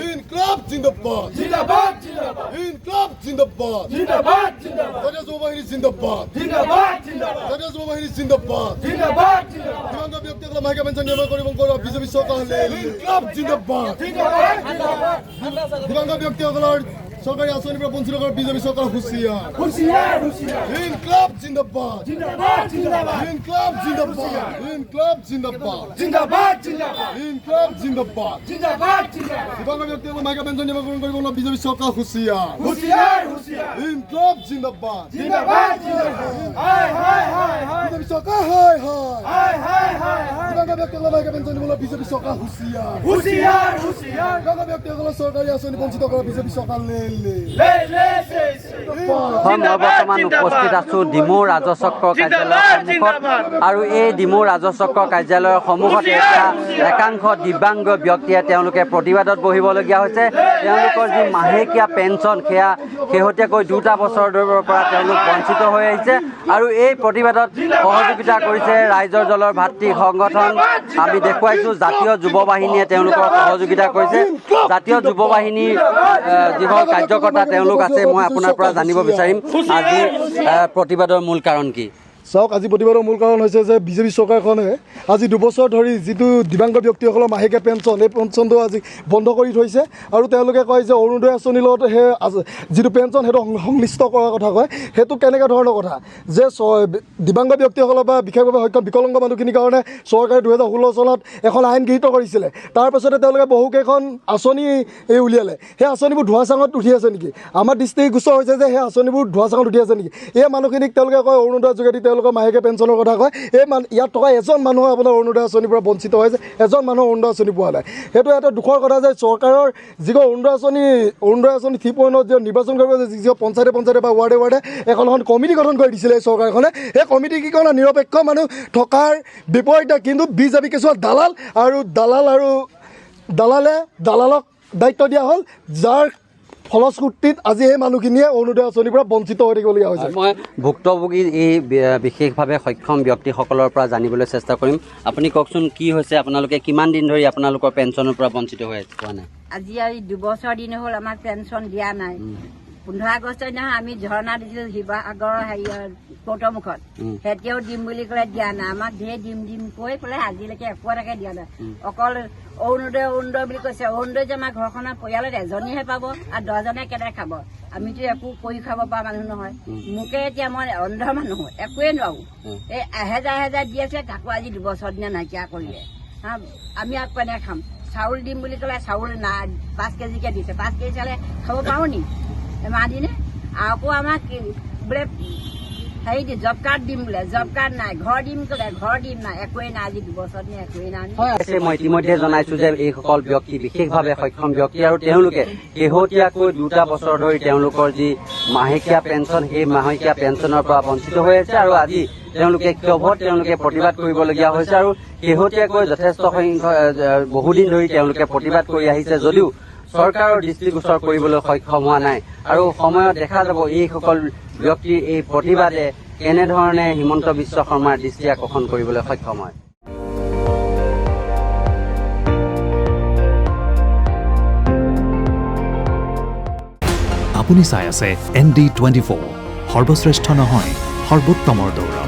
ইনকলাব জিন্দাবাদ জিন্দাবাদ জিন্দাবাদ ইনকলাব জিন্দাবাদ জিন্দাবাদ জিন্দাবাদ সজাগ বাহিনী জিন্দাবাদ জিন্দাবাদ জিন্দাবাদ সজাগ বাহিনী জিন্দাবাদ জিন্দাবাদ জিন্দাবাদ দিবাংগ ব্যক্তিসকলে মাহেকীয়া পেঞ্চন নিয়মীয়া কৰিব কৰা বিজেপি চৰকাৰলৈ ইনকলাব জিন্দাবাদ জিন্দাবাদ জিন্দাবাদ দিবাংগ ব্যক্তিসকলৰ চৰকাৰী আঁচনিৰ পৰা বঞ্চিত কৰা বিজেপি চৰকাৰ হুঁচিয়াৰ হুঁচিয়াৰ হুঁচিয়াৰ ইনকলাব জিন্দাবাদ জিন্দাবাদ জিন্দাবাদ ইনকলাব জিন্দাবাদ ইনকলাব জিন্দাবাদ জিন্দাবাদ জিন্দাবাদ ইনকলাব জিন্দাবাদ জিন্দাবাদ জিন্দাবাদ দিবাংগ ব্যক্তিসকলে মাহেকীয়া পেঞ্চন নিয়মীয়া কৰিব কৰা বিজেপি চৰকাৰ হুঁচিয়াৰ হুঁচিয়াৰ হুঁচিয়াৰ ইনকলাব জিন্দাবাদ জিন্দাবাদ জিন্দাবাদ হায় হায় হায় হায় বিজেপি চৰকাৰ হায় হায় হায় হায় হায় হায় দিবাংগ ব্যক্তিসকলে মাহেকীয়া পেঞ্চন নিয়মীয়া বিজেপি চৰকাৰ হুঁচিয়াৰ হুঁচিয়াৰ হুঁচিয়াৰ দিবাংগ ব্যক্তিসকলৰ চৰকাৰী আঁচনি বঞ্চিত কৰা বিজেপি চৰকাৰলৈ লে লে সে মই বৰ্তমান উপস্থিত আছো ডিমৌ ৰাজচক্ৰ কাৰ্যালয়ৰ সন্মুখত আৰু এই ডিমৌ ৰাজচক্ৰ কাৰ্যালয়ৰ সন্মুখতে একাংশ দিব্যাংগ ব্যক্তিয়ে তেওঁলোকে প্ৰতিবাদত বহিবলগীয়া হৈছে। তেওঁলোকৰ যি মাহেকীয়া পেঞ্চন সেয়া শেহতীয়াকৈ 2টা বছৰৰ পৰা তেওঁলোক বঞ্চিত হৈ আহিছে আৰু এই প্ৰতিবাদত সহযোগিতা কৰিছে ৰাইজৰ দলৰ ভাতৃ সংগঠন। আমি দেখুৱাইছোঁ জাতীয় যুৱ বাহিনীয়ে তেওঁলোকক সহযোগিতা কৰিছে। জাতীয় যুৱ বাহিনীৰ যিসকল কাৰ্যকৰ্তা তেওঁলোক আছে, মই আপোনাৰ পৰা জানিব বিচাৰিম আজি প্ৰতিবাদৰ মূল কাৰণ কি? চাওক, আজি প্ৰতিবাদৰ মূল কাৰণ হৈছে যে বিজেপি চৰকাৰখনে আজি 2 বছৰ ধৰি যিটো দিব্যাংগ ব্যক্তিসকলৰ মাহেকীয়া পেঞ্চন এই পেঞ্চনটো আজি বন্ধ কৰি থৈছে আৰু তেওঁলোকে কয় যে অৰুণোদয় আঁচনিৰ লগত সেই যিটো পেঞ্চন সেইটো সংশ্লিষ্ট কৰাৰ কথা কয়। সেইটো কেনেকুৱা ধৰণৰ কথা যে দিব্যাংগ ব্যক্তিসকলৰ বা বিশেষভাৱে সক্ষম বিকলাংগ মানুহখিনিৰ কাৰণে চৰকাৰে 2016 চনত এখন আইন গৃহীত কৰিছিলে। তাৰপাছতে তেওঁলোকে বহুকেইখন আঁচনি উলিয়ালে। সেই আঁচনিবোৰ ধোঁৱাচাঙত উঠি আছে নেকি? আমাৰ দৃষ্টিগোচৰ হৈছে যে সেই আঁচনিবোৰ ধোঁৱাচাঙত উঠি আছে নেকি? এই মানুহখিনিক তেওঁলোকে কয় অৰুণোদয়ৰ যোগেদি তেওঁলোকৰ মাহেকীয়া পেঞ্চনৰ কথা কয়। ইয়াত থকা এজন মানুহ আপোনাৰ অৰুণোদয় আঁচনিৰ পৰা বঞ্চিত হৈছে, এজন মানুহ অৰুণোদয় আঁচনি পোৱা নাই। সেইটো এটা দুখৰ কথা যে চৰকাৰৰ যিখন অৰুণোদয় আঁচনি 3.0 যে নিৰ্বাচন কৰিব যি পঞ্চায়তে বা ৱাৰ্ডে এখন কমিটি গঠন কৰি দিছিলে এই চৰকাৰখনে। সেই কমিটিকেইখন নিৰপেক্ষ মানুহ থকাৰ বিপৰীতে কিন্তু বিজেপি কিছুমান দালালক দায়িত্ব দিয়া হ'ল, যাৰ ফলশ্ৰুতিত আজি এই মানুহখিনিয়ে অৰুণোদয় আঁচনিৰ পৰা বঞ্চিত হৈ থাকিবলগীয়া হৈছে। মই ভুক্তভোগী এই বিশেষভাৱে সক্ষম ব্যক্তিসকলৰ পৰা জানিবলৈ চেষ্টা কৰিম। আপুনি কওকচোন, কি হৈছে? আপোনালোকে কিমান দিন ধৰি আপোনালোকৰ পেঞ্চনৰ পৰা বঞ্চিত হৈ পোৱা নাই? আজি 2 বছৰ দিন হ'ল আমাক পেঞ্চন দিয়া নাই। 15 আগষ্টৰ দিনাখন আমি ধৰ্ণা দিছিলোঁ শিৱসাগৰৰ কোৰ্টৰ মুখত। সেতিয়াও দিম বুলি ক'লে দিয়া নাই। আমাক ধেৰ দিম কৈ পেলাই আজিলৈকে একো এটাকে দিয়া নাই। অকল অৰুণোদয় বুলি কৈছে। অৰুণোদয় যে আমাৰ ঘৰখনৰ পৰিয়ালত এজনীহে পাব আৰু 10জনে কেনেকৈ খাব? আমিতো একো কৰি খাব পৰা মানুহ নহয়। মোকে এতিয়া মই অন্ধ মানুহ, একোৱেই নোৱাৰোঁ। এই 1000 দি আছে, তাকো আজি 2 বছৰ দিনা নাইকিয়া কৰিলে। আমি আৰু কেনেকৈ খাম? চাউল দিম বুলি ক'লে চাউল নাই, 5 কেজিকৈ দিছে। 5 কেজি চালে খাব পাৰোঁ নি এমাহ দিনে? আকৌ আমাক বোলে জব কাৰ্ড দিম বোলে, জব কাৰ্ড নাই। ঘৰ দিম ক'লে ঘৰ দিম নাই, একোৱেই নাই। আজি 2 বছৰ দিনে একোৱেই নাই। মই ইতিমধ্যে জনাইছো যে এইসকল ব্যক্তি বিশেষভাৱে সক্ষম ব্যক্তি আৰু তেওঁলোকে শেহতীয়াকৈ 2টা বছৰ ধৰি তেওঁলোকৰ যি মাহেকীয়া পেঞ্চন সেই মাহেকীয়া পেঞ্চনৰ পৰা বঞ্চিত হৈ আছে আৰু আজি তেওঁলোকে প্ৰতিবাদ কৰিবলগীয়া হৈছে আৰু শেহতীয়াকৈ যথেষ্ট সংখ্যক বহুদিন ধৰি তেওঁলোকে প্ৰতিবাদ কৰি আহিছে যদিও চৰকাৰৰ দৃষ্টিগোচৰ কৰিবলৈ সক্ষম হোৱা নাই। আৰু সময়ত দেখা যাব এইসকল ব্যক্তিৰ এই প্ৰতিবাদে কেনেধৰণে হিমন্ত বিশ্ব শৰ্মাৰ দৃষ্টি আকৰ্ষণ কৰিবলৈ সক্ষম হয়। আপুনি চাই আছে ND24, সৰ্বশ্ৰেষ্ঠ নহয় সৰ্বোত্তমৰ দৌৰ।